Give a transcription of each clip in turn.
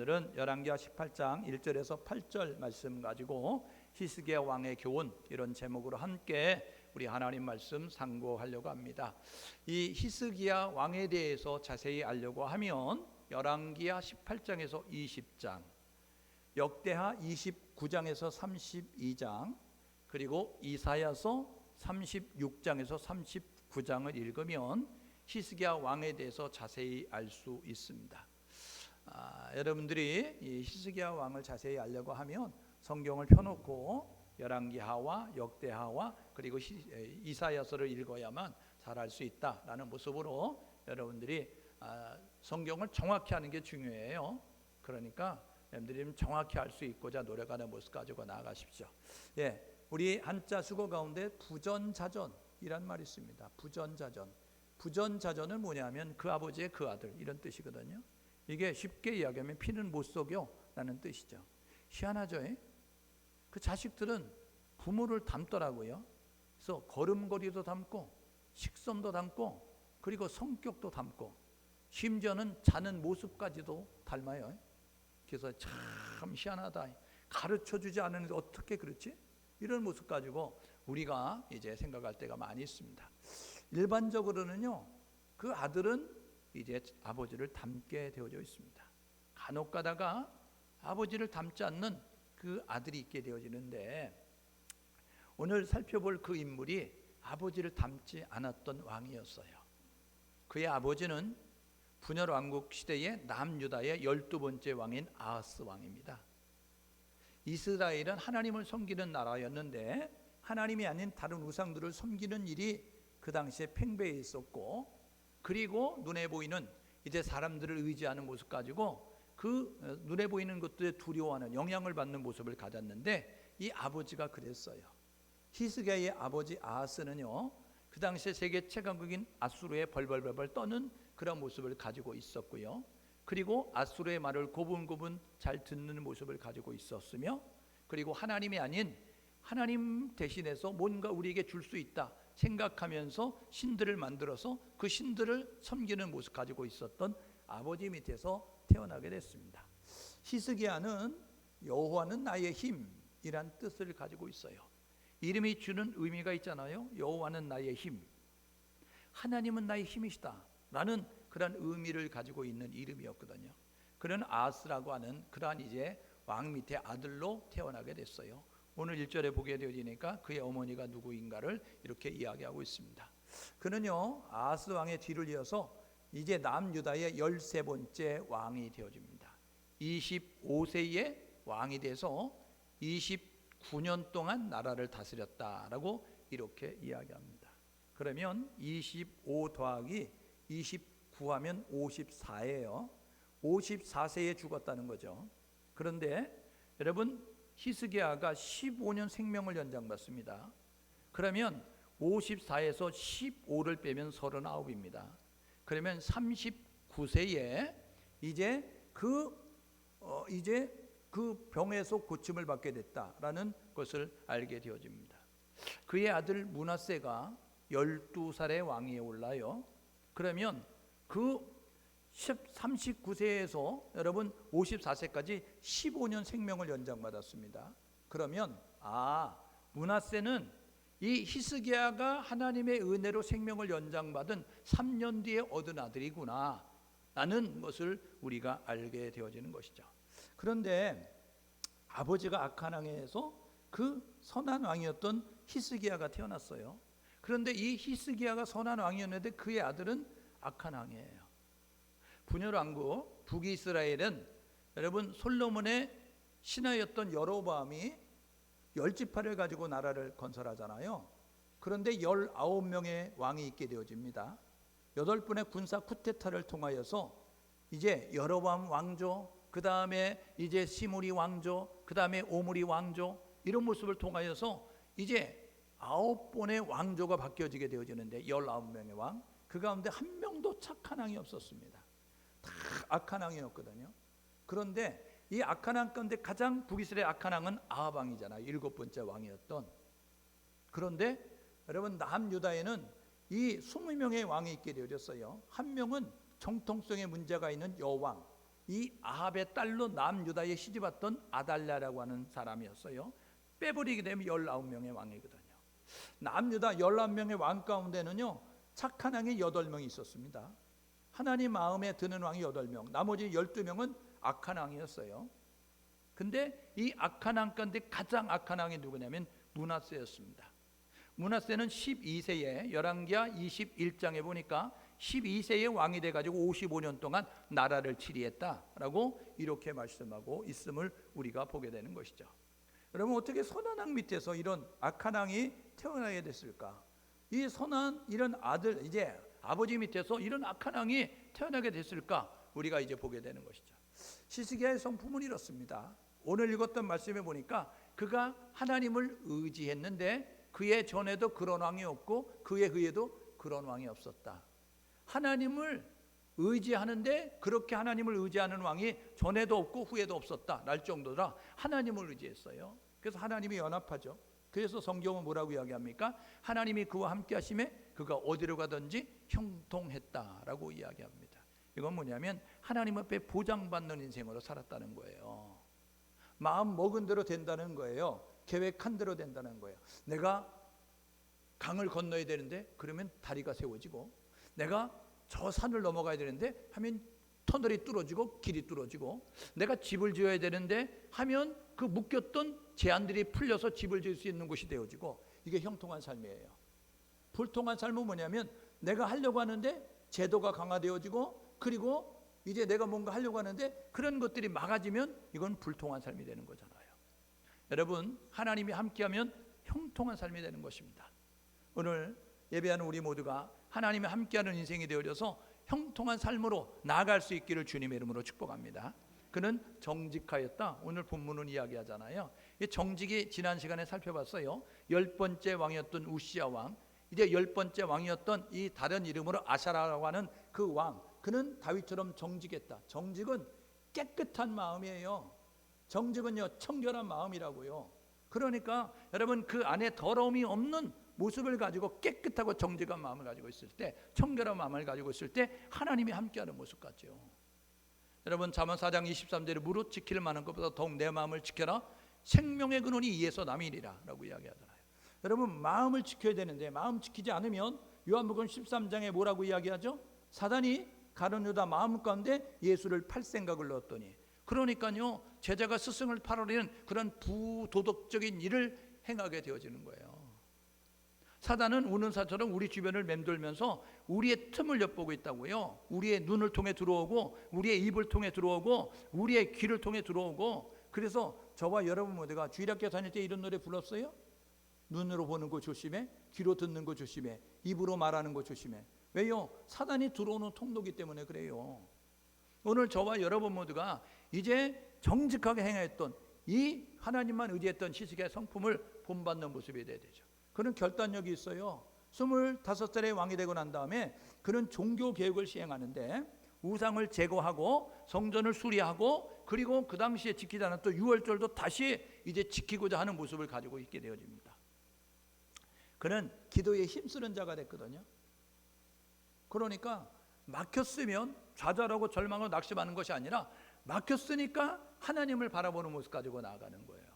오늘은 열왕기하 18장 1절에서 8절 말씀 가지고 히스기야 왕의 교훈, 이런 제목으로 함께 우리 하나님 말씀 상고하려고 합니다. 이 히스기야 왕에 대해서 자세히 알려고 하면 열왕기하 18장에서 20장, 역대하 29장에서 32장, 그리고 이사야서 36장에서 39장을 읽으면 히스기야 왕에 대해서 자세히 알 수 있습니다. 여러분들이 이 히스기야 왕을 자세히 알려고 하면 성경을 펴놓고 열왕기하와 역대하와 그리고 이사야서를 읽어야만 잘 알 수 있다라는 모습으로 여러분들이 성경을 정확히 하는 게 중요해요. 그러니까 여러분들이 정확히 알 수 있고자 노력하는 모습 가지고 나아가십시오. 우리 한자 수거 가운데 부전자전이란 말이 있습니다. 부전자전. 부전자전은 뭐냐면 그 아버지의 그 아들, 이런 뜻이거든요. 이게 쉽게 이야기하면 피는 못 속여 라는 뜻이죠. 희한하죠? 그 자식들은 부모를 닮더라고요. 그래서 걸음걸이도 닮고 식성도 닮고 그리고 성격도 닮고 심지어는 자는 모습까지도 닮아요. 그래서 참 희한하다. 가르쳐주지 않았는데 어떻게 그렇지? 이런 모습 가지고 우리가 이제 생각할 때가 많이 있습니다. 일반적으로는요, 그 아들은 이제 아버지를 닮게 되어져 있습니다. 간혹 가다가 아버지를 닮지 않는 그 아들이 있게 되어지는데, 오늘 살펴볼 그 인물이 아버지를 닮지 않았던 왕이었어요. 그의 아버지는 분열 왕국 시대의 남유다의 12번째 왕인 아하스 왕입니다. 이스라엘은 하나님을 섬기는 나라였는데 하나님이 아닌 다른 우상들을 섬기는 일이 그 당시에 팽배해 있었고, 그리고 눈에 보이는 이제 사람들을 의지하는 모습 가지고 그 눈에 보이는 것들에 두려워하는, 영향을 받는 모습을 가졌는데 이 아버지가 그랬어요. 히스기야의 아버지 아하스는요, 그 당시에 세계 최강국인 아수르에 벌벌벌 떠는 그런 모습을 가지고 있었고요. 그리고 아수르의 말을 고분고분 잘 듣는 모습을 가지고 있었으며, 그리고 하나님이 아닌 하나님 대신해서 뭔가 우리에게 줄 수 있다 생각하면서 신들을 만들어서 그 신들을 섬기는 모습 가지고 있었던 아버지 밑에서 태어나게 됐습니다. 히스기야는 여호와는 나의 힘이란 뜻을 가지고 있어요. 이름이 주는 의미가 있잖아요. 여호와는 나의 힘, 하나님은 나의 힘이시다 라는 그런 의미를 가지고 있는 이름이었거든요. 그런 아하스라고 하는 그러한 이제 왕 밑에 아들로 태어나게 됐어요. 오늘 1절에 보게 되어지니까 그의 어머니가 누구인가를 이렇게 이야기하고 있습니다. 그는요, 아하스 왕의 뒤를 이어서 이제 남유다의 13번째 왕이 되어집니다. 25세에 왕이 돼서 29년 동안 나라를 다스렸다라고 이렇게 이야기합니다. 그러면 25 더하기 29 하면 54예요. 54세에 죽었다는 거죠. 그런데 여러분, 히스기야가 15년 생명을 연장받습니다. 그러면 54에서 15를 빼면 39입니다. 그러면 39세에 이제 그 병에서 고침을 받게 됐다라는 것을 알게 되어집니다. 그의 아들 므낫세가 12살의 왕위에 올라요. 그러면 그 39세에서 여러분 54세까지 15년 생명을 연장받았습니다. 그러면 므낫세는 이 히스기야가 하나님의 은혜로 생명을 연장받은 3년 뒤에 얻은 아들이구나 라는 것을 우리가 알게 되어지는 것이죠. 그런데 아버지가 악한 왕에서 그 선한 왕이었던 히스기야가 태어났어요. 그런데 이 히스기야가 선한 왕이었는데 그의 아들은 악한 왕이에요. 분열 왕국 북이스라엘은 여러분 솔로몬의 신하였던 여로보암이 10지파를 가지고 나라를 건설하잖아요. 그런데 19명의 왕이 있게 되어집니다. 8분의 군사 쿠데타를 통하여서 이제 여로보암 왕조, 그 다음에 이제 시므리 왕조, 그 다음에 오므리 왕조, 이런 모습을 통하여서 이제 9번의 왕조가 바뀌어지게 되어지는데 19명의 왕, 그 가운데 한 명도 착한 왕이 없었습니다. 다 악한 왕이었거든요. 그런데 이 악한 왕 가운데 가장 북이스라엘 악한 왕은 아합 왕이잖아요. 7번째 왕이었던. 그런데 여러분, 남유다에는 이 20명의 왕이 있게 되어졌어요. 한 명은 정통성에 문제가 있는 여왕, 이 아합의 딸로 남유다에 시집왔던 아달랴라고 하는 사람이었어요. 빼버리게 되면 19명의 왕이거든요. 남유다 19명의 왕 가운데는요, 착한 왕이 8명이 있었습니다. 하나님 마음에 드는 왕이 8명, 나머지 12명은 악한 왕이었어요. 근데 이 악한 왕 가운데 가장 악한 왕이 누구냐면 므낫세였습니다. 므낫세는 12세에 열왕기하 21장에 보니까 12세의 왕이 돼가지고 55년 동안 나라를 치리했다라고 이렇게 말씀하고 있음을 우리가 보게 되는 것이죠. 여러분, 어떻게 선한 왕 밑에서 이런 악한 왕이 태어나게 됐을까? 이 선한 이런 아들, 이제 아버지 밑에서 이런 악한 왕이 태어나게 됐을까? 우리가 이제 보게 되는 것이죠. 시스기야의 성품은 이렇습니다. 오늘 읽었던 말씀에 보니까 그가 하나님을 의지했는데 그의 전에도 그런 왕이 없고 그의 후에도 그런 왕이 없었다. 하나님을 의지하는데 그렇게 하나님을 의지하는 왕이 전에도 없고 후에도 없었다 랄 정도라 하나님을 의지했어요. 그래서 하나님이 연합하죠. 그래서 성경은 뭐라고 이야기합니까? 하나님이 그와 함께 하심에 그가 어디로 가든지 형통했다라고 이야기합니다. 이건 뭐냐면 하나님 앞에 보장받는 인생으로 살았다는 거예요. 마음 먹은 대로 된다는 거예요. 계획한 대로 된다는 거예요. 내가 강을 건너야 되는데 그러면 다리가 세워지고, 내가 저 산을 넘어가야 되는데 하면 터널이 뚫어지고 길이 뚫어지고, 내가 집을 지어야 되는데 하면 그 묶였던 제한들이 풀려서 집을 지을 수 있는 곳이 되어지고, 이게 형통한 삶이에요. 불통한 삶은 뭐냐면 내가 하려고 하는데 제도가 강화되어지고, 그리고 이제 내가 뭔가 하려고 하는데 그런 것들이 막아지면 이건 불통한 삶이 되는 거잖아요. 여러분, 하나님이 함께하면 형통한 삶이 되는 것입니다. 오늘 예배하는 우리 모두가 하나님이 함께하는 인생이 되어져서 형통한 삶으로 나아갈 수 있기를 주님의 이름으로 축복합니다. 그는 정직하였다. 오늘 본문은 이야기하잖아요. 이 정직이 지난 시간에 살펴봤어요. 10번째 왕이었던 우시야 왕, 이제 10번째 왕이었던 이 다른 이름으로 아사라라고 하는 그 왕, 그는 다윗처럼 정직했다. 정직은 깨끗한 마음이에요. 정직은요, 청결한 마음이라고요. 그러니까 여러분, 그 안에 더러움이 없는 모습을 가지고 깨끗하고 정직한 마음을 가지고 있을 때, 청결한 마음을 가지고 있을 때 하나님이 함께하는 모습 같죠. 여러분, 잠언 4장 23절에 무릇 지킬 만한 것보다 더욱 내 마음을 지켜라. 생명의 근원이 이에서 남이니라 라고 이야기하잖아요. 여러분, 마음을 지켜야 되는데 마음 지키지 않으면 요한복음 13장에 뭐라고 이야기하죠? 사단이 가룟 유다 마음 가운데 예수를 팔 생각을 넣었더니, 그러니까요, 제자가 스승을 팔으려는 그런 부도덕적인 일을 행하게 되어지는 거예요. 사단은 우는 사처럼 우리 주변을 맴돌면서 우리의 틈을 엿보고 있다고요. 우리의 눈을 통해 들어오고, 우리의 입을 통해 들어오고, 우리의 귀를 통해 들어오고. 그래서 저와 여러분 모두가 주일학교 다닐 때 이런 노래 불렀어요. 눈으로 보는 거 조심해, 귀로 듣는 거 조심해, 입으로 말하는 거 조심해. 왜요? 사단이 들어오는 통로이기 때문에 그래요. 오늘 저와 여러분 모두가 이제 정직하게 행했던 이 하나님만 의지했던 시스기야의 성품을 본받는 모습이 되어야 되죠. 그는 결단력이 있어요. 25살에 왕이 되고 난 다음에 그는 종교 개혁을 시행하는데 우상을 제거하고 성전을 수리하고, 그리고 그 당시에 지키지 않았던 유월절도 다시 이제 지키고자 하는 모습을 가지고 있게 되어집니다. 그는 기도에 힘쓰는 자가 됐거든요. 그러니까 막혔으면 좌절하고 절망하고 낙심하는 것이 아니라 막혔으니까 하나님을 바라보는 모습 가지고 나아가는 거예요.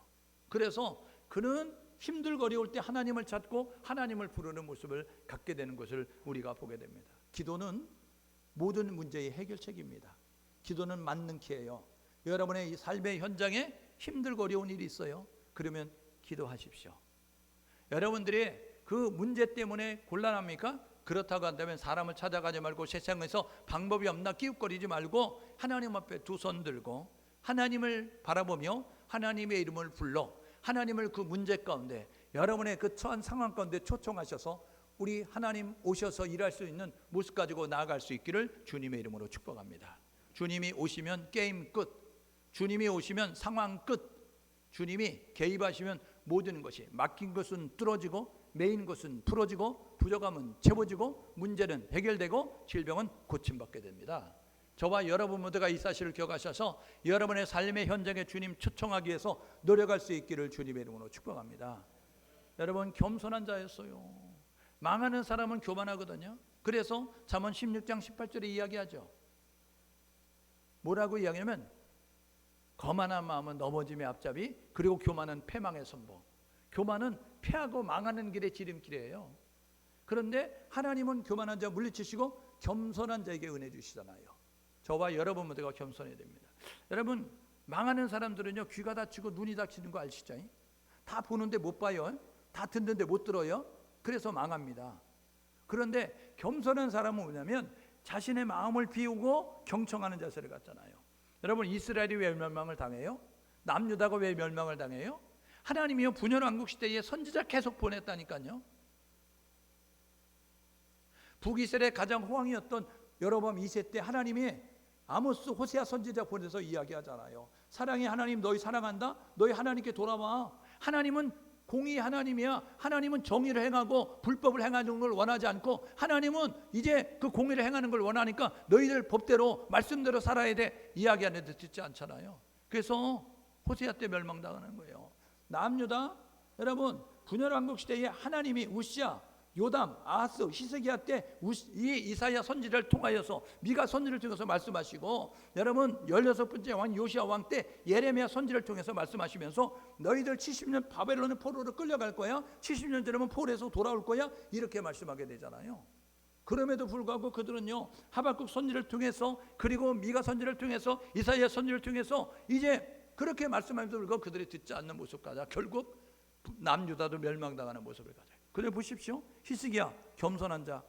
그래서 그는 힘들고 어려울 때 하나님을 찾고 하나님을 부르는 모습을 갖게 되는 것을 우리가 보게 됩니다. 기도는 모든 문제의 해결책입니다. 기도는 만능키예요. 여러분의 이 삶의 현장에 힘들고 어려운 일이 있어요. 그러면 기도하십시오. 여러분들이 그 문제 때문에 곤란합니까? 그렇다고 한다면 사람을 찾아가지 말고 세상에서 방법이 없나 끼웃거리지 말고 하나님 앞에 두 손 들고 하나님을 바라보며 하나님의 이름을 불러 하나님을 그 문제 가운데, 여러분의 그 처한 상황 가운데 초청하셔서 우리 하나님 오셔서 일할 수 있는 모습 가지고 나아갈 수 있기를 주님의 이름으로 축복합니다. 주님이 오시면 게임 끝, 주님이 오시면 상황 끝, 주님이 개입하시면 모든 것이, 막힌 것은 뚫어지고 메인 것은 풀어지고 부족함은 채워지고 문제는 해결되고 질병은 고침받게 됩니다. 저와 여러분 모두가 이 사실을 기억하셔서 여러분의 삶의 현장에 주님 초청하기 위해서 노력할 수 있기를 주님의 이름으로 축복합니다. 여러분, 겸손한 자였어요. 망하는 사람은 교만하거든요. 그래서 잠언 16장 18절에 이야기하죠. 뭐라고 이야기하면 거만한 마음은 넘어짐의 앞잡이, 그리고 교만은 패망의 선봉. 교만은 패하고 망하는 길의 지름길이에요. 그런데 하나님은 교만한 자 물리치시고 겸손한 자에게 은혜 주시잖아요. 저와 여러분 모두가 겸손해야 됩니다. 여러분, 망하는 사람들은요, 귀가 닫히고 눈이 닫히는 거 아시죠? 다 보는데 못 봐요. 다 듣는데 못 들어요. 그래서 망합니다. 그런데 겸손한 사람은 뭐냐면 자신의 마음을 비우고 경청하는 자세를 갖잖아요. 여러분, 이스라엘이 왜 멸망을 당해요? 남유다가 왜 멸망을 당해요? 하나님이요, 분열왕국 시대에 선지자 계속 보냈다니까요. 북이스라엘의 가장 호황이었던 여로보암 2세 때 하나님이 아모스, 호세아 선지자 보내서 이야기하잖아요. 사랑의 하나님, 너희 사랑한다? 너희 하나님께 돌아와. 하나님은 공의 하나님이야. 하나님은 정의를 행하고 불법을 행하는 걸 원하지 않고, 하나님은 이제 그 공의를 행하는 걸 원하니까 너희들 법대로 말씀대로 살아야 돼 이야기하는데 듣지 않잖아요. 그래서 호세아 때 멸망당하는 거예요. 남유다, 여러분, 분열왕국 시대에 하나님이 우시야, 요담, 아하스, 히스기야 때 이 이사야 선지자를 통하여서, 미가 선지를 통해서 말씀하시고, 여러분 16번째 왕 요시야 왕 때 예레미야 선지를 통해서 말씀하시면서 너희들 70년 바벨론의 포로로 끌려갈 거야, 70년 전에는 포로에서 돌아올 거야, 이렇게 말씀하게 되잖아요. 그럼에도 불구하고 그들은요, 하박국 선지를 통해서, 그리고 미가 선지를 통해서, 이사야 선지를 통해서 이제 그렇게 말씀하면서 불구하고 그들이 듣지 않는 모습 가자 결국 남유다도 멸망당하는 모습을 가져요. 그래 보십시오. 히스기야, 겸손한 자,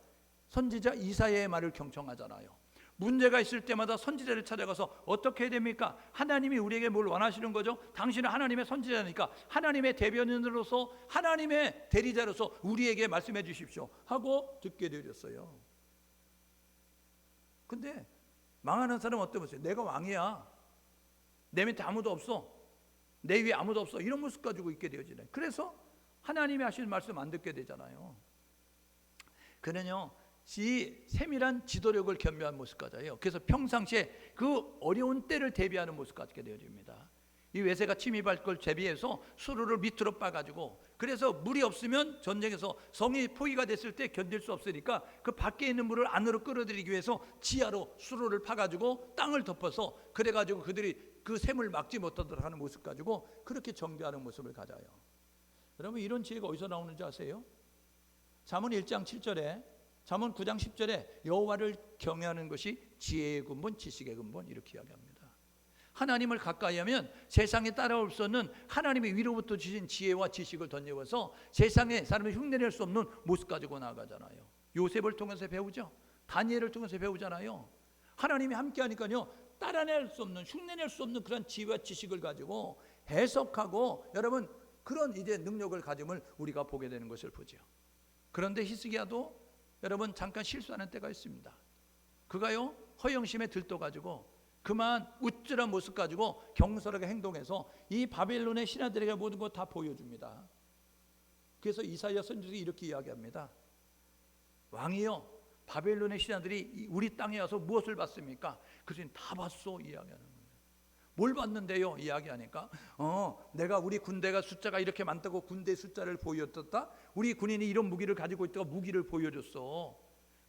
선지자 이사야의 말을 경청하잖아요. 문제가 있을 때마다 선지자를 찾아가서 어떻게 해야 됩니까? 하나님이 우리에게 뭘 원하시는 거죠? 당신은 하나님의 선지자니까 하나님의 대변인으로서, 하나님의 대리자로서 우리에게 말씀해 주십시오 하고 듣게 되었어요. 근데 망하는 사람은 어떠세요? 내가 왕이야, 내 밑에 아무도 없어, 내 위에 아무도 없어, 이런 모습 가지고 있게 되어지네. 그래서 하나님이 하시는 말씀 안 듣게 되잖아요. 그는요, 이 세밀한 지도력을 겸비한 모습 가져요. 그래서 평상시에 그 어려운 때를 대비하는 모습 갖게 되어집니다. 이 외세가 침입할 걸 대비해서 수로를 밑으로 빠가지고, 그래서 물이 없으면 전쟁에서 성이 포위가 됐을 때 견딜 수 없으니까 그 밖에 있는 물을 안으로 끌어들이기 위해서 지하로 수로를 파가지고 땅을 덮어서, 그래가지고 그들이 그 샘을 막지 못하도록 하는 모습 가지고 그렇게 정비하는 모습을 가져요. 여러분, 이런 지혜가 어디서 나오는지 아세요? 잠언 1장 7절에, 잠언 9장 10절에 여호와를 경외하는 것이 지혜의 근본, 지식의 근본, 이렇게 이야기합니다. 하나님을 가까이 하면 세상에 따라올 수 없는 하나님의 위로부터 주신 지혜와 지식을 덧입어서 세상에 사람이 흉내낼 수 없는 모습 가지고 나가잖아요. 요셉을 통해서 배우죠. 다니엘을 통해서 배우잖아요. 하나님이 함께 하니까요, 따라낼 수 없는, 흉내낼 수 없는 그런 지혜와 지식을 가지고 해석하고, 여러분 그런 이제 능력을 가짐을 우리가 보게 되는 것을 보죠. 그런데 히스기야도 여러분 잠깐 실수하는 때가 있습니다. 그가요, 허영심에 들떠가지고 그만 우쭐한 모습 가지고 경솔하게 행동해서 이 바벨론의 신하들에게 모든 것 다 보여줍니다. 그래서 이사야 선지자가 이렇게 이야기합니다. 왕이요, 바벨론의 신하들이 우리 땅에 와서 무엇을 봤습니까? 그들은 다 봤어 이야기하는 거예요. 뭘 봤는데요? 이야기하니까 내가 우리 군대가 숫자가 이렇게 많다고 군대 숫자를 보여줬다. 우리 군인이 이런 무기를 가지고 있다고 무기를 보여줬어.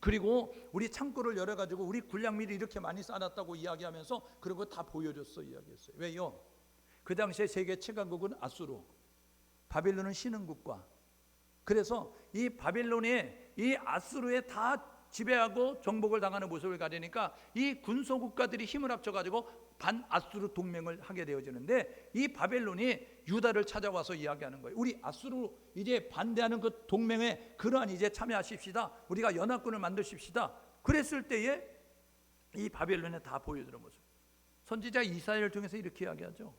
그리고 우리 창고를 열어가지고 우리 군량미를 이렇게 많이 쌓아놨다고 이야기하면서 그런 거 다 보여줬어 이야기했어요. 왜요? 그 당시에 세계 최강국은 아수르, 바벨론은 신흥국가. 그래서 이 바벨론의 이 아수르에 다 지배하고 정복을 당하는 모습을 가지니까 이 군소국가들이 힘을 합쳐가지고 반아수르 동맹을 하게 되어지는데, 이 바벨론이 유다를 찾아와서 이야기하는 거예요. 우리 아수르 이제 반대하는 그 동맹에 그러한 이제 참여하십시다. 우리가 연합군을 만드십시다. 그랬을 때에 이 바벨론에 다 보여주는 모습. 선지자 이사야를 통해서 이렇게 이야기하죠.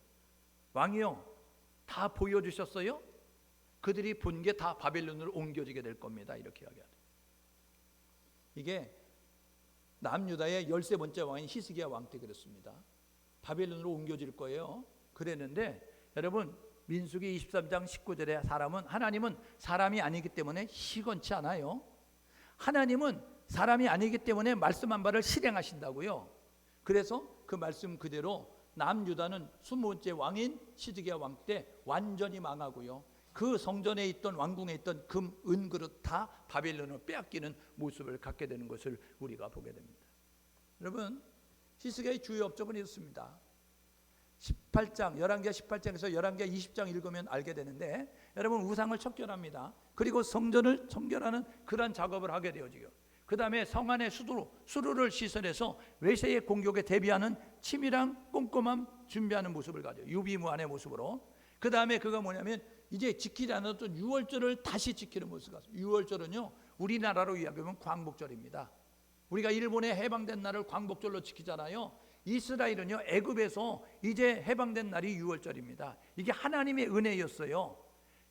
왕이요, 다 보여주셨어요? 그들이 본 게 다 바벨론으로 옮겨지게 될 겁니다. 이렇게 이야기하죠. 이게 남유다의 13번째 왕인 히스기야 왕 때 그랬습니다. 바벨론으로 옮겨질 거예요. 그랬는데 여러분, 민수기 23장 19절에 하나님은 사람이 아니기 때문에 시건치 않아요. 하나님은 사람이 아니기 때문에 말씀한 바를 실행하신다고요. 그래서 그 말씀 그대로 남유다는 20번째 왕인 시드기야 왕 때 완전히 망하고요. 그 성전에 있던, 왕궁에 있던 금, 은 그릇 다 바벨론으로 빼앗기는 모습을 갖게 되는 것을 우리가 보게 됩니다. 여러분, 히스기야의 주요 업적은 이렇습니다. 18장, 열왕기하 18장에서 열왕기하 20장 읽으면 알게 되는데, 여러분 우상을 척결합니다. 그리고 성전을 청결하는 그러한 작업을 하게 되어지요. 그 다음에 성안의 수루를 시설해서 외세의 공격에 대비하는 치밀한 꼼꼼함 준비하는 모습을 가져요. 유비무환의 모습으로. 그 다음에 그가 뭐냐면 이제 지키지 않았던 유월절을 다시 지키는 모습을 가져요. 유월절은요, 우리나라로 이야기하면 광복절입니다. 우리가 일본에 해방된 날을 광복절로 지키잖아요. 이스라엘은요, 애굽에서 이제 해방된 날이 유월절입니다. 이게 하나님의 은혜였어요.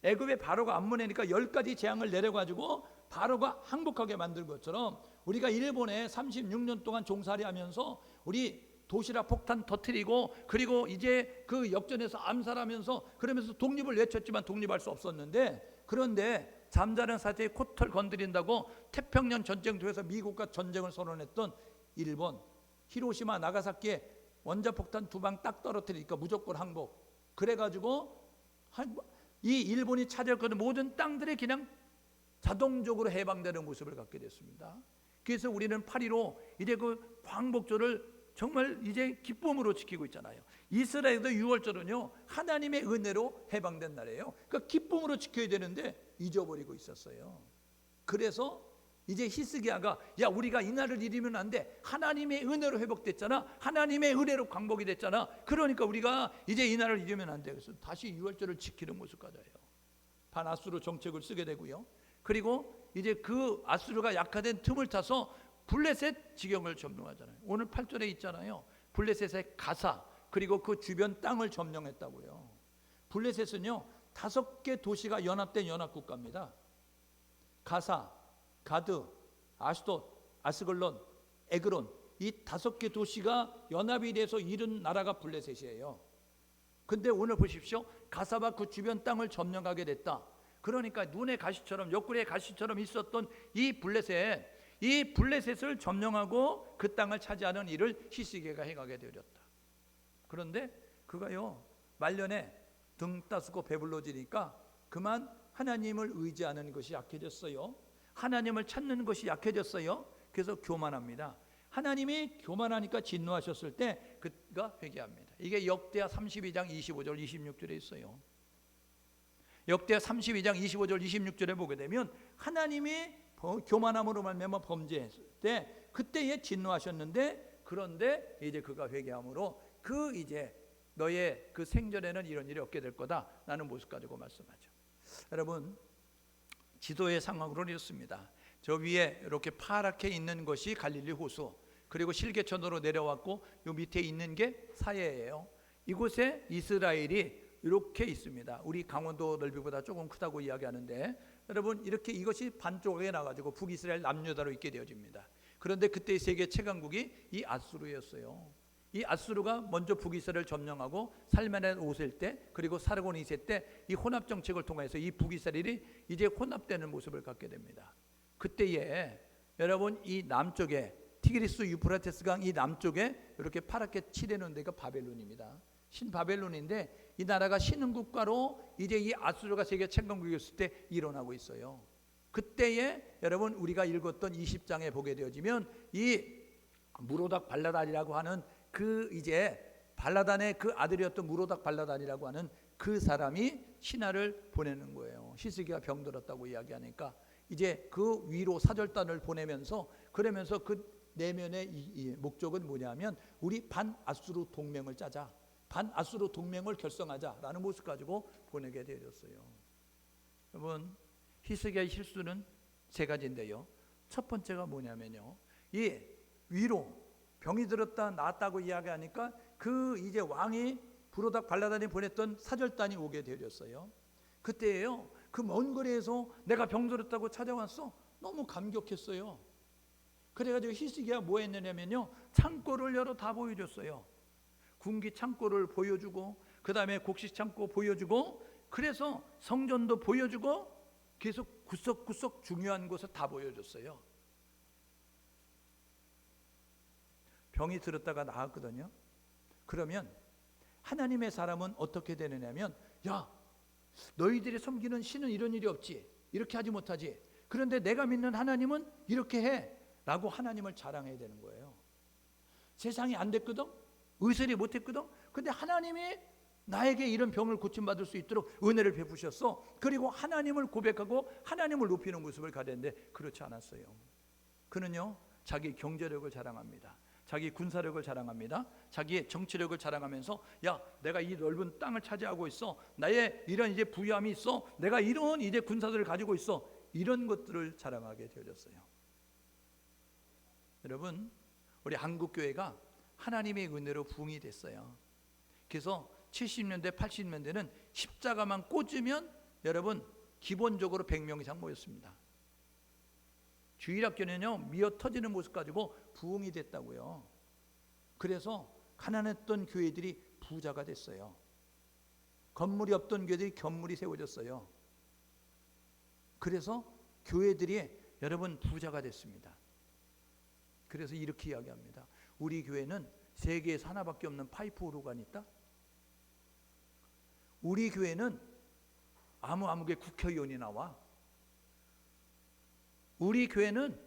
애굽에 바로가 안 보내니까 10가지 재앙을 내려가지고 바로가 항복하게 만든 것처럼, 우리가 일본에 36년 동안 종살이 하면서 우리 도시락 폭탄 터뜨리고, 그리고 이제 그 역전해서 암살하면서 그러면서 독립을 외쳤지만 독립할 수 없었는데, 그런데 잠자는 사자의 코털 건드린다고 태평양 전쟁 통해서 미국과 전쟁을 선언했던 일본, 히로시마 나가사키에 원자폭탄 2방 딱 떨어뜨리니까 무조건 항복. 그래가지고 이 일본이 차지했던 모든 땅들이 그냥 자동적으로 해방되는 모습을 갖게 됐습니다. 그래서 우리는 8.15 이제 그 광복절을 정말 이제 기쁨으로 지키고 있잖아요. 이스라엘도 6월절은요, 하나님의 은혜로 해방된 날이에요. 그러니까 기쁨으로 지켜야 되는데 잊어버리고 있었어요. 그래서 이제 히스기야가, 야, 우리가 이 날을 잃으면 안 돼. 하나님의 은혜로 회복됐잖아. 하나님의 은혜로 광복이 됐잖아. 그러니까 우리가 이제 이 날을 잃으면 안 돼. 그래서 다시 6월절을 지키는 모습까지 해요. 반아수르 정책을 쓰게 되고요. 그리고 이제 그 아수르가 약화된 틈을 타서 블레셋 지경을 점령하잖아요. 오늘 8절에 있잖아요. 블레셋의 가사, 그리고 그 주변 땅을 점령했다고요. 블레셋은요, 5개 도시가 연합된 연합국가입니다. 가사, 가드, 아스돗, 아스글론, 에그론, 이 5개 도시가 연합이 돼서 이룬 나라가 블레셋이에요. 근데 오늘 보십시오. 가사와 그 주변 땅을 점령하게 됐다. 그러니까 눈의 가시처럼, 옆구리의 가시처럼 있었던 이 블레셋을 점령하고 그 땅을 차지하는 일을 히스기야가 해가게 되었다. 그런데 그가요, 말년에 등 따스고 배불러지니까 그만 하나님을 의지하는 것이 약해졌어요. 하나님을 찾는 것이 약해졌어요. 그래서 교만합니다. 하나님이 교만하니까 진노하셨을 때 그가 회개합니다. 이게 역대하 32장 25절 26절에 있어요. 역대하 32장 25절 26절에 보게 되면 하나님이 교만함으로 말미암아 범죄했을 때 그때에 진노하셨는데, 그런데 이제 그가 회개함으로 그 이제 너의 그 생전에는 이런 일이 없게 될 거다라는 모습 가지고 말씀하죠. 여러분, 지도의 상황으로는 이렇습니다. 저 위에 이렇게 파랗게 있는 것이 갈릴리 호수, 그리고 실개천으로 내려왔고 요 밑에 있는 게 사해예요. 이곳에 이스라엘이 이렇게 있습니다. 우리 강원도 넓이보다 조금 크다고 이야기하는데, 여러분 이렇게 이것이 반쪽에 나가지고 북이스라엘 남유다로 있게 되어집니다. 그런데 그때의 세계 최강국이 이 아수르였어요. 이 아수르가 먼저 북이스라엘을 점령하고 살메나에 오실 때, 그리고 사르곤 2세 때 이 혼합 정책을 통해서 이 북이스라엘이 이제 혼합되는 모습을 갖게 됩니다. 그때에 여러분 이 남쪽에 티그리스 유프라테스 강 이 남쪽에 이렇게 파랗게 칠해놓은 데가 바벨론입니다. 신바벨론인데 이 나라가 신흥국가로 이제 이 아수르가 세계 최강국이었을 때 일어나고 있어요. 그때에 여러분 우리가 읽었던 20장에 보게 되어지면 이 무로닥 발라단이라고 하는 그 이제 발라단의 그 아들이었던 무로닥 발라단이라고 하는 그 사람이 신하를 보내는 거예요. 히스기야 병들었다고 이야기하니까 이제 그 위로 사절단을 보내면서, 그러면서 그 내면의 이 목적은 뭐냐면 우리 반아수르 동맹을 짜자, 반아수르 동맹을 결성하자라는 모습 가지고 보내게 되었어요. 여러분, 히스기야의 실수는 3가지인데요. 첫 번째가 뭐냐면요, 이 위로 병이 들었다 나았다고 이야기하니까 그 이제 왕이 부로닥 발라단이 보냈던 사절단이 오게 되었어요. 그때예요, 그 먼 거리에서 내가 병들었다고 찾아왔어. 너무 감격했어요. 그래가지고 히스기야 뭐 했느냐면요, 창고를 열어 다 보여줬어요. 군기 창고를 보여주고, 그 다음에 곡식 창고 보여주고, 그래서 성전도 보여주고, 계속 구석구석 중요한 곳을 다 보여줬어요. 병이 들었다가 나았거든요. 그러면 하나님의 사람은 어떻게 되느냐면, 야, 너희들이 섬기는 신은 이런 일이 없지, 이렇게 하지 못하지, 그런데 내가 믿는 하나님은 이렇게 해 라고 하나님을 자랑해야 되는 거예요. 세상이 안 됐거든. 의술이 못했거든. 근데 하나님이 나에게 이런 병을 고침받을 수 있도록 은혜를 베푸셨어. 그리고 하나님을 고백하고 하나님을 높이는 모습을 가졌는데 그렇지 않았어요. 그는요 자기 경제력을 자랑합니다. 자기 군사력을 자랑합니다. 자기의 정치력을 자랑하면서 야 내가 이 넓은 땅을 차지하고 있어. 나의 이런 이제 부유함이 있어. 내가 이런 이제 군사들을 가지고 있어. 이런 것들을 자랑하게 되어졌어요. 여러분 우리 한국교회가 하나님의 은혜로 부흥이 됐어요. 그래서 70년대 80년대는 십자가만 꽂으면 여러분 기본적으로 100명 이상 모였습니다. 주일학교는요 미어 터지는 모습 가지고 부흥이 됐다고요. 그래서 가난했던 교회들이 부자가 됐어요. 건물이 없던 교회들이 건물이 세워졌어요. 그래서 교회들이 여러분 부자가 됐습니다. 그래서 이렇게 이야기합니다. 우리 교회는 세계에서 하나밖에 없는 파이프 오르간이 있다. 우리 교회는 아무개 국회의원이 나와. 우리 교회는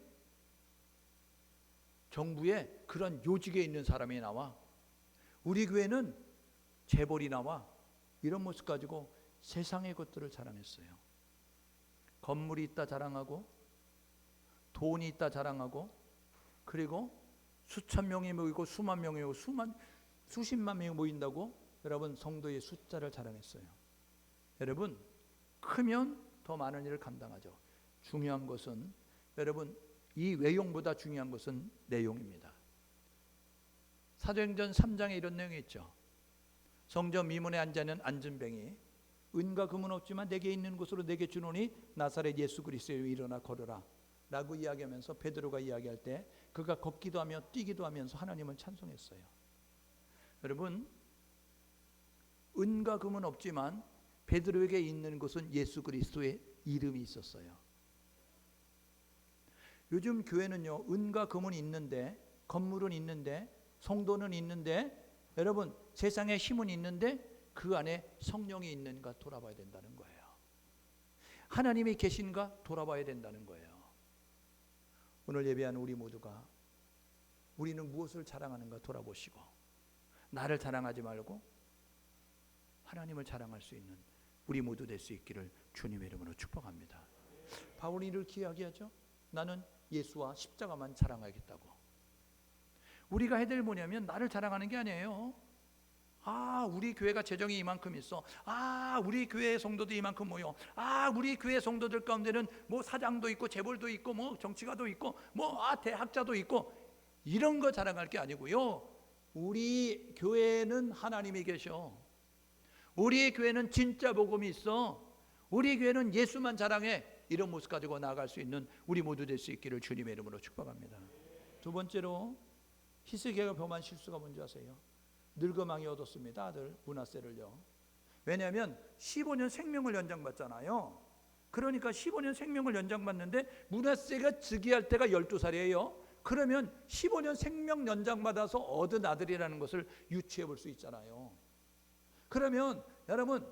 정부에 그런 요직에 있는 사람이 나와. 우리 교회는 재벌이 나와. 이런 모습 가지고 세상의 것들을 자랑했어요. 건물이 있다 자랑하고 돈이 있다 자랑하고 그리고 수천 명이 모이고 수만 명이 모이고 수십만 명이 모인다고 여러분 성도의 숫자를 자랑했어요. 여러분 크면 더 많은 일을 감당하죠. 중요한 것은 여러분 이 외용보다 중요한 것은 내용입니다. 사도행전 3장에 이런 내용이 있죠. 성전 미문에 앉아있는 안전뱅이 은과 금은 없지만 내게 있는 곳으로 내게 주노니 나사렛 예수 그리스도여 일어나 걸으라 라고 이야기하면서 베드로가 이야기할 때 그가 걷기도 하며 뛰기도 하면서 하나님을 찬송했어요. 여러분 은과 금은 없지만 베드로에게 있는 것은 예수 그리스도의 이름이 있었어요. 요즘 교회는요 은과 금은 있는데 건물은 있는데 성도는 있는데 여러분 세상에 힘은 있는데 그 안에 성령이 있는가 돌아봐야 된다는 거예요. 하나님이 계신가 돌아봐야 된다는 거예요. 오늘 예배하는 우리 모두가 우리는 무엇을 자랑하는가 돌아보시고 나를 자랑하지 말고 하나님을 자랑할 수 있는 우리 모두 될 수 있기를 주님의 이름으로 축복합니다. 바울이 이렇게 이야기하죠. 나는 예수와 십자가만 자랑하겠다고. 우리가 해야 될 뭐냐면 나를 자랑하는 게 아니에요. 우리 교회가 재정이 이만큼 있어. 우리 교회 성도도 이만큼 모여. 우리 교회 성도들 가운데는 뭐 사장도 있고 재벌도 있고 뭐 정치가도 있고 뭐 대학자도 있고 이런 거 자랑할 게 아니고요. 우리 교회는 하나님이 계셔. 우리 교회는 진짜 복음이 있어. 우리 교회는 예수만 자랑해. 이런 모습 가지고 나아갈 수 있는 우리 모두 될 수 있기를 주님의 이름으로 축복합니다. 두 번째로 히스기야가 범한 실수가 뭔지 아세요? 늙어망이 얻었습니다. 아들 므낫세를요. 왜냐하면 15년 생명을 연장받잖아요. 그러니까 15년 생명을 연장받는데 므낫세가 즉위할 때가 12살이에요. 그러면 15년 생명 연장받아서 얻은 아들이라는 것을 유추해 볼 수 있잖아요. 그러면 여러분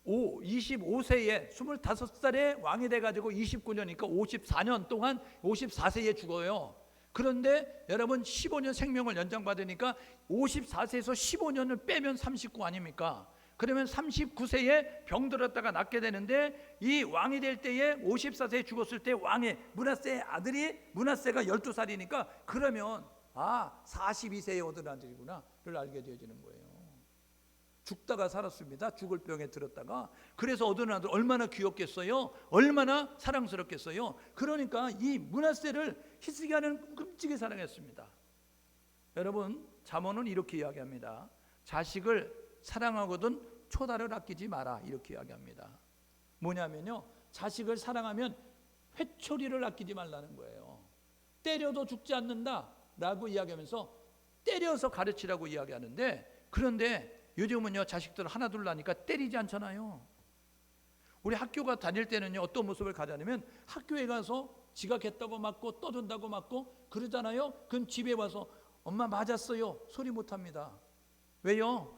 25세에 25살에 왕이 돼가지고 29년이니까 54년 동안 54세에 죽어요. 그런데 여러분 15년 생명을 연장받으니까 54세에서 15년을 빼면 39 아닙니까? 그러면 39세에 병들었다가 낫게 되는데 이 왕이 될 때에 54세에 죽었을 때 왕의 므낫세의 아들이 므낫세가 12살이니까 그러면 42세에 얻은 아들이구나를 알게 되어지는 거예요. 죽다가 살았습니다. 죽을 병에 들었다가. 그래서 얻은 아들 얼마나 귀엽겠어요? 얼마나 사랑스럽겠어요? 그러니까 이 므낫세를 히스기야는 끔찍이 사랑했습니다. 여러분 잠언은 이렇게 이야기합니다. 자식을 사랑하거든 초다를 아끼지 마라 이렇게 이야기합니다. 뭐냐면요 자식을 사랑하면 회초리를 아끼지 말라는 거예요. 때려도 죽지 않는다 라고 이야기하면서 때려서 가르치라고 이야기하는데 그런데 요즘은요 자식들 하나 둘 나니까 때리지 않잖아요. 우리 학교가 다닐 때는요 어떤 모습을 가자냐면 학교에 가서 지각했다고 맞고 떠든다고 맞고 그러잖아요. 그럼 집에 와서 엄마 맞았어요 소리 못합니다. 왜요?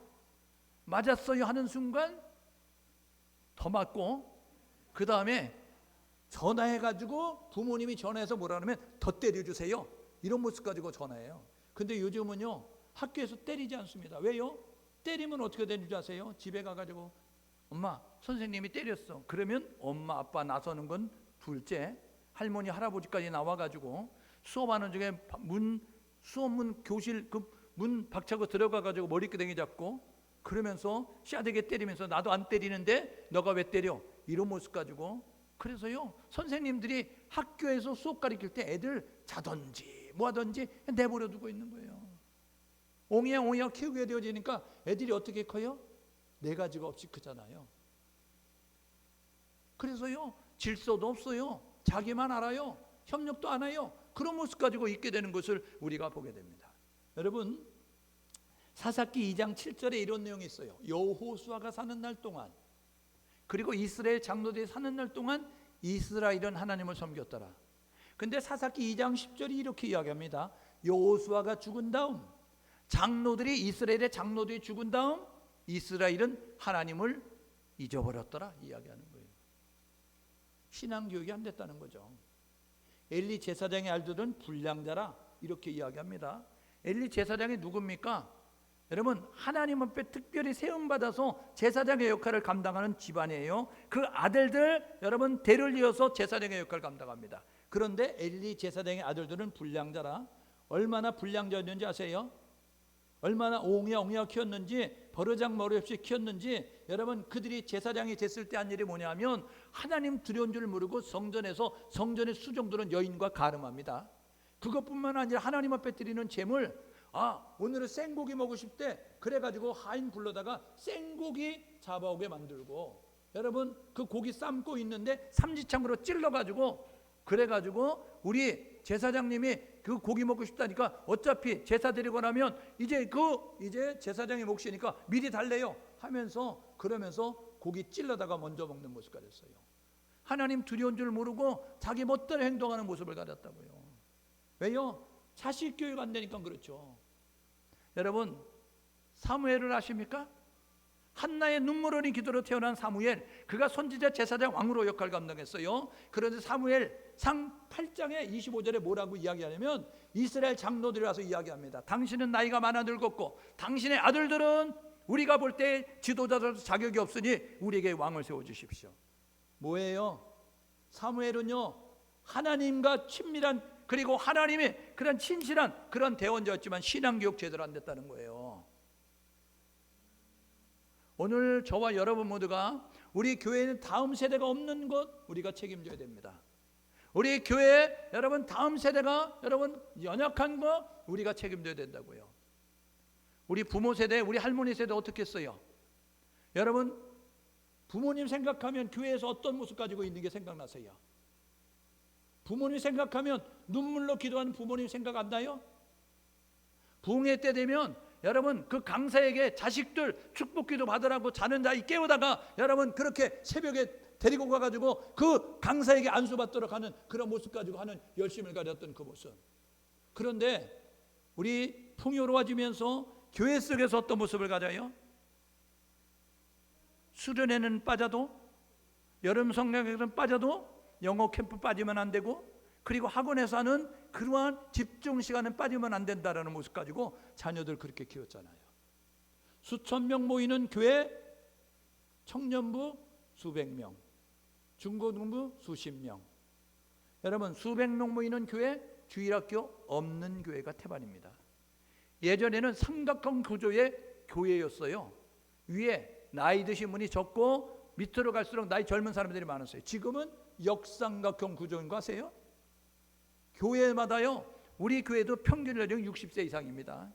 맞았어요 하는 순간 더 맞고 그 다음에 전화해가지고 부모님이 전화해서 뭐라 하면 더 때려주세요 이런 모습 가지고 전화해요. 근데 요즘은요 학교에서 때리지 않습니다. 왜요? 때리면 어떻게 되는 줄 아세요? 집에 가가지고 엄마 선생님이 때렸어. 그러면 엄마 아빠 나서는 건 둘째, 할머니 할아버지까지 나와가지고 수업하는 중에 수업문 교실 그 문 박차고 들어가가지고 머리끄댕이 잡고 그러면서 씨앗에게 때리면서 나도 안 때리는데 너가 왜 때려? 이런 모습 가지고. 그래서요 선생님들이 학교에서 수업 가르칠 때 애들 자든지 뭐하든지 내버려 두고 있는 거예요. 옹이야 키우게 되어지니까 애들이 어떻게 커요? 네 가지가 없이 크잖아요. 그래서요 질서도 없어요. 자기만 알아요. 협력도 안 해요. 그런 모습 가지고 있게 되는 것을 우리가 보게 됩니다. 여러분 사사기 2장 7절에 이런 내용이 있어요. 여호수아가 사는 날 동안 그리고 이스라엘 장로들이 사는 날 동안 이스라엘은 하나님을 섬겼더라. 근데 사사기 2장 10절이 이렇게 이야기합니다. 여호수아가 죽은 다음 이스라엘의 장로들이 죽은 다음 이스라엘은 하나님을 잊어버렸더라 이야기하는 거예요. 신앙교육이 안 됐다는 거죠. 엘리 제사장의 아들들은 불량자라 이렇게 이야기합니다. 엘리 제사장이 누굽니까? 여러분 하나님 앞에 특별히 세움받아서 제사장의 역할을 감당하는 집안이에요. 그 아들들 여러분 대를 이어서 제사장의 역할을 감당합니다. 그런데 엘리 제사장의 아들들은 불량자라. 얼마나 불량자였는지 아세요? 얼마나 옹이야 키웠는지 버르장머리 없이 키웠는지. 여러분 그들이 제사장이 됐을 때 한 일이 뭐냐면 하나님 두려운 줄 모르고 성전의 수종들은 여인과 가늠합니다. 그것뿐만 아니라 하나님 앞에 드리는 제물 오늘은 생고기 먹고 싶대. 그래가지고 하인 불러다가 생고기 잡아오게 만들고 여러분 그 고기 삶고 있는데 삼지창으로 찔러가지고 그래가지고 우리 제사장님이 그 고기 먹고 싶다니까 어차피 제사 드리고 나면 이제 제사장의 몫이니까 미리 달래요 하면서 그러면서 고기 찔러다가 먼저 먹는 모습 가졌어요. 하나님 두려운 줄 모르고 자기 멋대로 행동하는 모습을 가졌다고요. 왜요? 자식 교육 안 되니까 그렇죠. 여러분 사무엘을 아십니까? 한나의 눈물 어린 기도로 태어난 사무엘, 그가 선지자 제사장 왕으로 역할을 감당했어요. 그런데 사무엘 상 8장의 25절에 뭐라고 이야기하냐면 이스라엘 장로들이 와서 이야기합니다. 당신은 나이가 많아 늙었고 당신의 아들들은 우리가 볼 때 지도자로서 자격이 없으니 우리에게 왕을 세워주십시오. 뭐예요? 사무엘은요 하나님과 친밀한 그리고 하나님의 그런 친실한 그런 대원자였지만 신앙교육 제대로 안 됐다는 거예요. 오늘 저와 여러분 모두가 우리 교회는 다음 세대가 없는 것 우리가 책임져야 됩니다. 우리 교회 여러분 다음 세대가 여러분 연약한 거 우리가 책임져야 된다고요. 우리 부모 세대, 우리 할머니 세대 어떻게 했어요? 여러분 부모님 생각하면 교회에서 어떤 모습 가지고 있는 게 생각나세요? 부모님 생각하면 눈물로 기도하는 부모님 생각 안 나요? 부흥회 때 되면 여러분 그 강사에게 자식들 축복기도 받으라고 자는 자이 깨우다가 여러분 그렇게 새벽에 데리고 가가지고 그 강사에게 안수 받도록 하는 그런 모습 가지고 하는 열심을 가졌던 그 모습. 그런데 우리 풍요로워지면서 교회 속에서 어떤 모습을 가져요? 수련회는 빠져도 여름 성경에는 빠져도 영어 캠프 빠지면 안 되고 그리고 학원에서 하는 그러한 집중 시간은 빠지면 안 된다라는 모습 가지고 자녀들 그렇게 키웠잖아요. 수천 명 모이는 교회, 청년부 수백 명, 중고등부 수십 명. 여러분 수백 명 모이는 교회, 주일학교 없는 교회가 태반입니다. 예전에는 삼각형 구조의 교회였어요. 위에 나이 드신 분이 적고 밑으로 갈수록 나이 젊은 사람들이 많았어요. 지금은 역삼각형 구조인 거 아세요? 교회마다요 우리 교회도 평균 연령이 60세 이상입니다.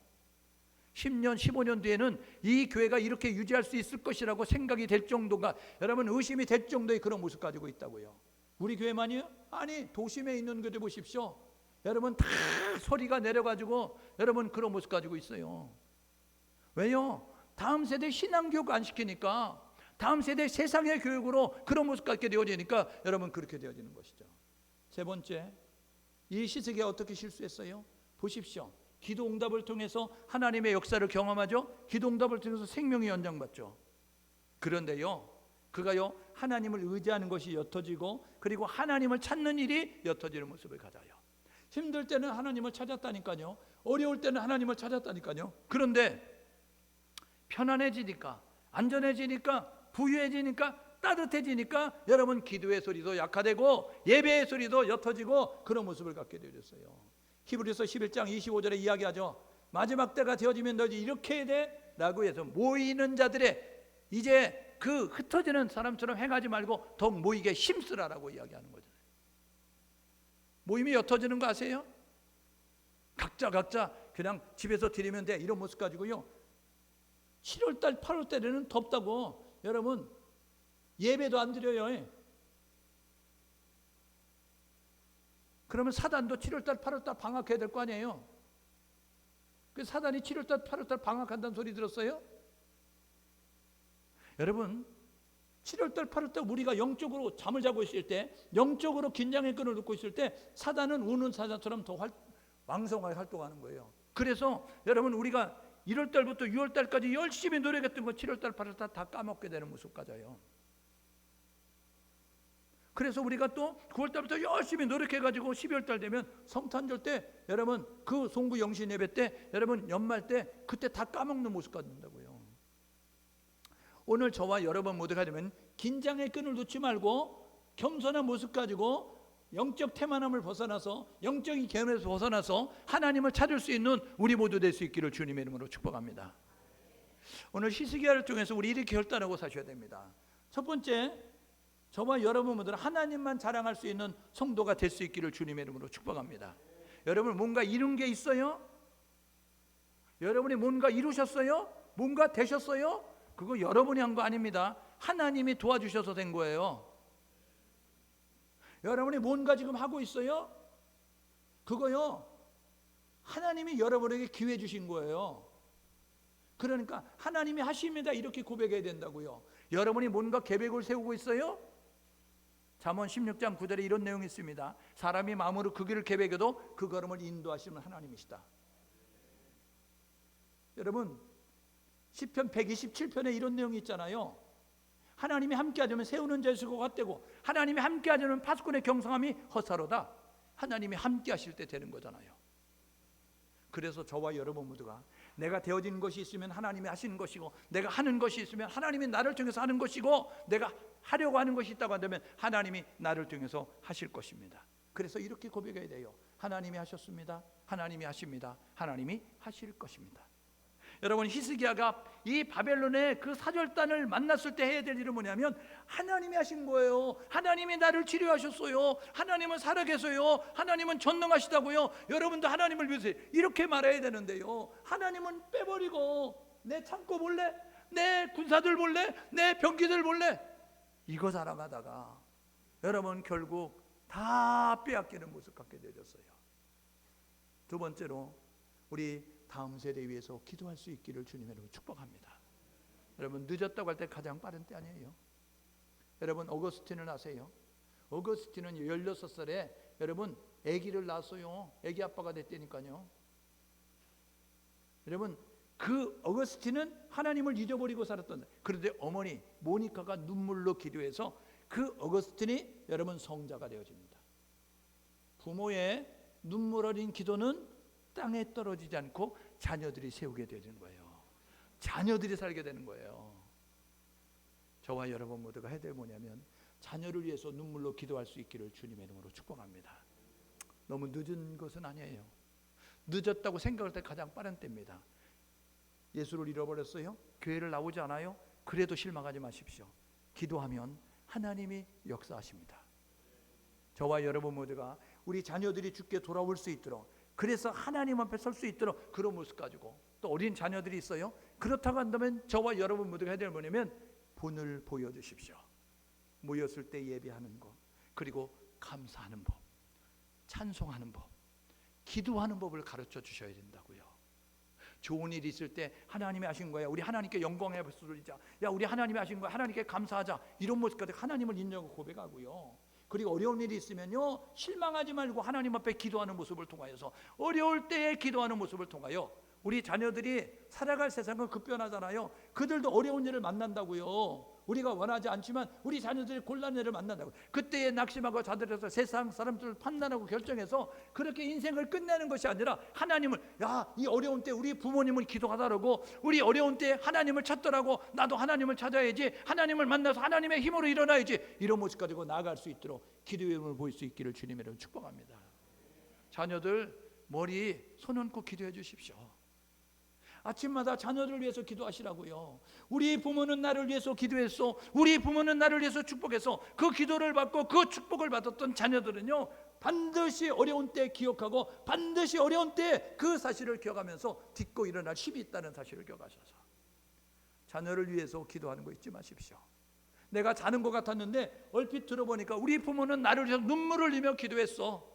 10년 15년 뒤에는 이 교회가 이렇게 유지할 수 있을 것이라고 생각이 될 정도가 여러분 의심이 될 정도의 그런 모습 가지고 있다고요. 우리 교회만이요? 아니 도심에 있는 교회 보십시오. 여러분 다 소리가 내려가지고 여러분 그런 모습 가지고 있어요. 왜요? 다음 세대 신앙교육 안 시키니까 다음 세대 세상의 교육으로 그런 모습 갖게 되어지니까 여러분 그렇게 되어지는 것이죠. 세 번째, 이 시세기가 어떻게 실수했어요? 보십시오. 기도 응답을 통해서 하나님의 역사를 경험하죠. 기도 응답을 통해서 생명이 연장받죠. 그런데요 그가요 하나님을 의지하는 것이 옅어지고 그리고 하나님을 찾는 일이 옅어지는 모습을 가져요. 힘들 때는 하나님을 찾았다니까요. 어려울 때는 하나님을 찾았다니까요. 그런데 편안해지니까, 안전해지니까, 부유해지니까, 따뜻해지니까 여러분 기도의 소리도 약화되고 예배의 소리도 옅어지고 그런 모습을 갖게 되었어요. 히브리서 11장 25절에 이야기하죠. 마지막 때가 되어지면 너희 이렇게 해야 돼 라고 해서 모이는 자들의 이제 그 흩어지는 사람처럼 행하지 말고 더욱 모이게 힘쓰라라고 이야기하는 거잖아요. 모임이 옅어지는 거 아세요? 각자 그냥 집에서 드리면 돼 이런 모습 가지고요. 7월달 8월달에는 덥다고 여러분 예배도 안 드려요. 그러면 사단도 7월달 8월달 방학해야 될 거 아니에요. 그 사단이 7월달 8월달 방학한다는 소리 들었어요? 여러분 7월달 8월달 우리가 영적으로 잠을 자고 있을 때, 영적으로 긴장의 끈을 놓고 있을 때 사단은 우는 사자처럼 더 왕성하게 활동하는 거예요. 그래서 여러분 우리가 1월달부터 6월달까지 열심히 노력했던 거 7월달 8월달 다 까먹게 되는 모습 가져요. 그래서 우리가 또 9월달부터 열심히 노력해가지고 12월달 되면 성탄절 때 여러분 그 송구 영신 예배 때 여러분 연말 때 그때 다 까먹는 모습 갖는다고요. 오늘 저와 여러분 모두가 되면 긴장의 끈을 놓지 말고 겸손한 모습 가지고 영적 태만함을 벗어나서 영적인 개념에서 벗어나서 하나님을 찾을 수 있는 우리 모두 될 수 있기를 주님의 이름으로 축복합니다. 오늘 히스기야를 통해서 우리 이렇게 결단하고 사셔야 됩니다. 첫 번째, 저와 여러분 모두는 하나님만 자랑할 수 있는 성도가 될 수 있기를 주님의 이름으로 축복합니다. 여러분 뭔가 이룬 게 있어요? 여러분이 뭔가 이루셨어요? 뭔가 되셨어요? 그거 여러분이 한 거 아닙니다. 하나님이 도와주셔서 된 거예요. 여러분이 뭔가 지금 하고 있어요? 그거요 하나님이 여러분에게 기회 주신 거예요. 그러니까 하나님이 하십니다 이렇게 고백해야 된다고요. 여러분이 뭔가 계획을 세우고 있어요? 잠언 16장 9절에 이런 내용이 있습니다. 사람이 마음으로 그 길을 계획해도 그 걸음을 인도하시는 하나님이시다. 여러분 시편 127편에 이런 내용이 있잖아요. 하나님이 함께하자면 세우는 자의 수고가 헛되고 하나님이 함께하자면 파수꾼의 경성함이 헛사로다. 하나님이 함께하실 때 되는 거잖아요. 그래서 저와 여러분 모두가 내가 되어진 것이 있으면 하나님이 하시는 것이고 내가 하는 것이 있으면 하나님이 나를 통해서 하는 것이고 내가 하려고 하는 것이 있다고 한다면 하나님이 나를 통해서 하실 것입니다. 그래서 이렇게 고백해야 돼요. 하나님이 하셨습니다. 하나님이 하십니다. 하나님이 하실 것입니다. 여러분 히스기야가 이 바벨론의 그 사절단을 만났을 때 해야 될 일은 뭐냐면 하나님이 하신 거예요. 하나님이 나를 치료하셨어요. 하나님은 살아계세요. 하나님은 전능하시다고요. 여러분도 하나님을 위해서 이렇게 말해야 되는데요. 하나님은 빼버리고 내 창고 볼래? 내 군사들 볼래? 내 병기들 볼래? 이거 자랑하다가 여러분 결국 다 빼앗기는 모습 갖게 되었어요. 두 번째로 우리 다음 세대 위해서 기도할 수 있기를 주님으로 축복합니다. 여러분 늦었다고 할 때 가장 빠른 때 아니에요. 여러분 어거스틴을 아세요? 어거스틴은 16살에 여러분 아기를 낳았어요. 아기 아빠가 됐다니까요. 여러분 그 어거스틴은 하나님을 잊어버리고 살았던, 그런데 어머니 모니카가 눈물로 기도해서 그 어거스틴이 여러분 성자가 되어집니다. 부모의 눈물 어린 기도는 땅에 떨어지지 않고 자녀들이 세우게 되는 거예요. 자녀들이 살게 되는 거예요. 저와 여러분 모두가 해야 될 뭐냐면 자녀를 위해서 눈물로 기도할 수 있기를 주님의 이름으로 축복합니다. 너무 늦은 것은 아니에요. 늦었다고 생각할 때 가장 빠른 때입니다. 예수를 잃어버렸어요? 교회를 나오지 않아요? 그래도 실망하지 마십시오. 기도하면 하나님이 역사하십니다. 저와 여러분 모두가 우리 자녀들이 주께 돌아올 수 있도록, 그래서 하나님 앞에 설 수 있도록 그런 모습 가지고, 또 어린 자녀들이 있어요. 그렇다고 한다면 저와 여러분 모두가 해야 될 뭐냐면 본을 보여주십시오. 모였을 때 예배하는 것, 그리고 감사하는 법, 찬송하는 법, 기도하는 법을 가르쳐 주셔야 된다고요. 좋은 일이 있을 때 하나님이 하신 거야, 우리 하나님께 영광의 박수 돌리자, 야 우리 하나님이 하신 거야, 하나님께 감사하자, 이런 모습까지 하나님을 인정하고 고백하고요. 그리고 어려운 일이 있으면요 실망하지 말고 하나님 앞에 기도하는 모습을 통하여서, 어려울 때에 기도하는 모습을 통하여 우리 자녀들이 살아갈 세상은 급변하잖아요. 그들도 어려운 일을 만난다고요. 우리가 원하지 않지만 우리 자녀들이 곤란을 만난다고. 그때에 낙심하고 자들에서 세상 사람들을 판단하고 결정해서 그렇게 인생을 끝내는 것이 아니라 하나님을, 야, 이 어려운 때 우리 부모님은 기도하더라고, 우리 어려운 때 하나님을 찾더라고, 나도 하나님을 찾아야지, 하나님을 만나서 하나님의 힘으로 일어나야지, 이런 모습 가지고 나아갈 수 있도록 기도의 힘을 보일 수 있기를 주님으로 축복합니다. 자녀들 머리 손 얹고 기도해 주십시오. 아침마다 자녀들을 위해서 기도하시라고요. 우리 부모는 나를 위해서 기도했어, 우리 부모는 나를 위해서 축복했어. 그 기도를 받고 그 축복을 받았던 자녀들은요, 반드시 어려운 때 기억하고 반드시 어려운 때 그 사실을 기억하면서 딛고 일어날 힘이 있다는 사실을 기억하셔서 자녀를 위해서 기도하는 거 잊지 마십시오. 내가 자는 것 같았는데 얼핏 들어보니까 우리 부모는 나를 위해서 눈물을 흘리며 기도했어.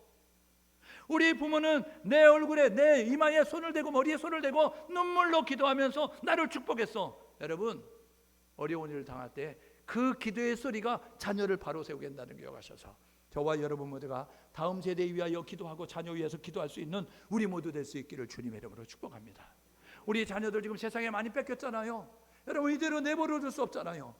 우리 부모는 내 얼굴에, 내 이마에 손을 대고 머리에 손을 대고 눈물로 기도하면서 나를 축복했어. 여러분, 어려운 일을 당할 때 그 기도의 소리가 자녀를 바로 세우게 한다는 기억하셔서 저와 여러분 모두가 다음 세대 위하여 기도하고 자녀 위해서 기도할 수 있는 우리 모두 될 수 있기를 주님의 이름으로 축복합니다. 우리 자녀들 지금 세상에 많이 뺏겼잖아요. 여러분, 이대로 내버려 둘 수 없잖아요.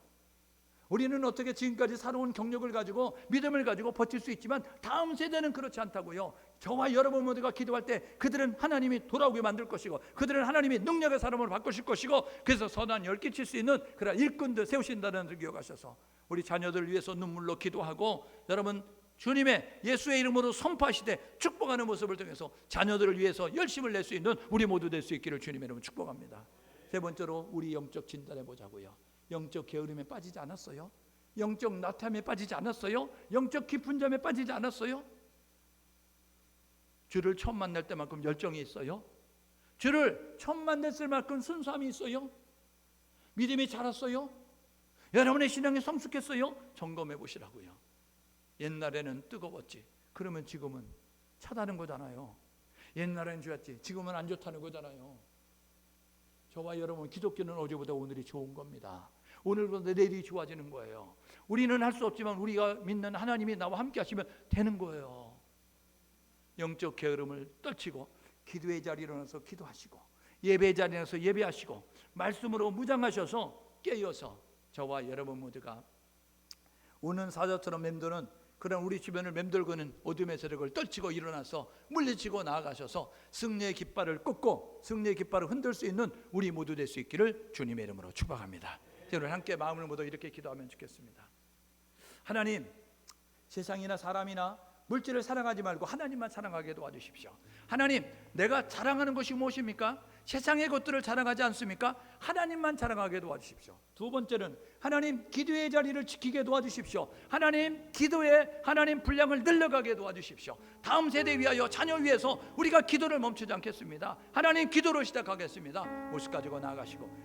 우리는 어떻게 지금까지 살아온 경력을 가지고 믿음을 가지고 버틸 수 있지만 다음 세대는 그렇지 않다고요. 저와 여러분 모두가 기도할 때 그들은 하나님이 돌아오게 만들 것이고 그들은 하나님이 능력의 사람으로 바꾸실 것이고 그래서 선한 열 끼칠 수 있는 그런 일꾼들 세우신다는 것을 기억하셔서 우리 자녀들을 위해서 눈물로 기도하고 여러분 주님의 예수의 이름으로 선포하시되 축복하는 모습을 통해서 자녀들을 위해서 열심을 낼 수 있는 우리 모두 될 수 있기를 주님의 이름으로 축복합니다. 세 번째로 우리 영적 진단해 보자고요. 영적 게으름에 빠지지 않았어요? 영적 나탐에 빠지지 않았어요? 영적 깊은 잠에 빠지지 않았어요? 주를 처음 만날 때만큼 열정이 있어요? 주를 처음 만났을 만큼 순수함이 있어요? 믿음이 자랐어요? 여러분의 신앙이 성숙했어요? 점검해 보시라고요. 옛날에는 뜨거웠지, 그러면 지금은 차다는 거잖아요. 옛날에는 좋았지, 지금은 안 좋다는 거잖아요. 저와 여러분, 기독교는 어제보다 오늘이 좋은 겁니다. 오늘보다 내일이 좋아지는 거예요. 우리는 할 수 없지만 우리가 믿는 하나님이 나와 함께 하시면 되는 거예요. 영적 게으름을 떨치고 기도의 자리에 일어나서 기도하시고 예배의 자리에 일어나서 예배하시고 말씀으로 무장하셔서 깨어서 저와 여러분 모두가 우는 사자처럼 맴도는 그런 우리 주변을 맴돌고는 어둠의 세력을 떨치고 일어나서 물리치고 나아가셔서 승리의 깃발을 꽂고 승리의 깃발을 흔들 수 있는 우리 모두 될 수 있기를 주님의 이름으로 축복합니다. 여러분 함께 마음을 모두 이렇게 기도하면 좋겠습니다. 하나님, 세상이나 사람이나 물질을 사랑하지 말고 하나님만 사랑하게 도와주십시오. 하나님, 내가 자랑하는 것이 무엇입니까? 세상의 것들을 자랑하지 않습니까? 하나님만 자랑하게 도와주십시오. 두 번째는 하나님, 기도의 자리를 지키게 도와주십시오. 하나님, 기도에 하나님 분량을 늘려가게 도와주십시오. 다음 세대 위하여 자녀 위해서 우리가 기도를 멈추지 않겠습니다. 하나님, 기도로 시작하겠습니다. 모습 가지고 나아가시고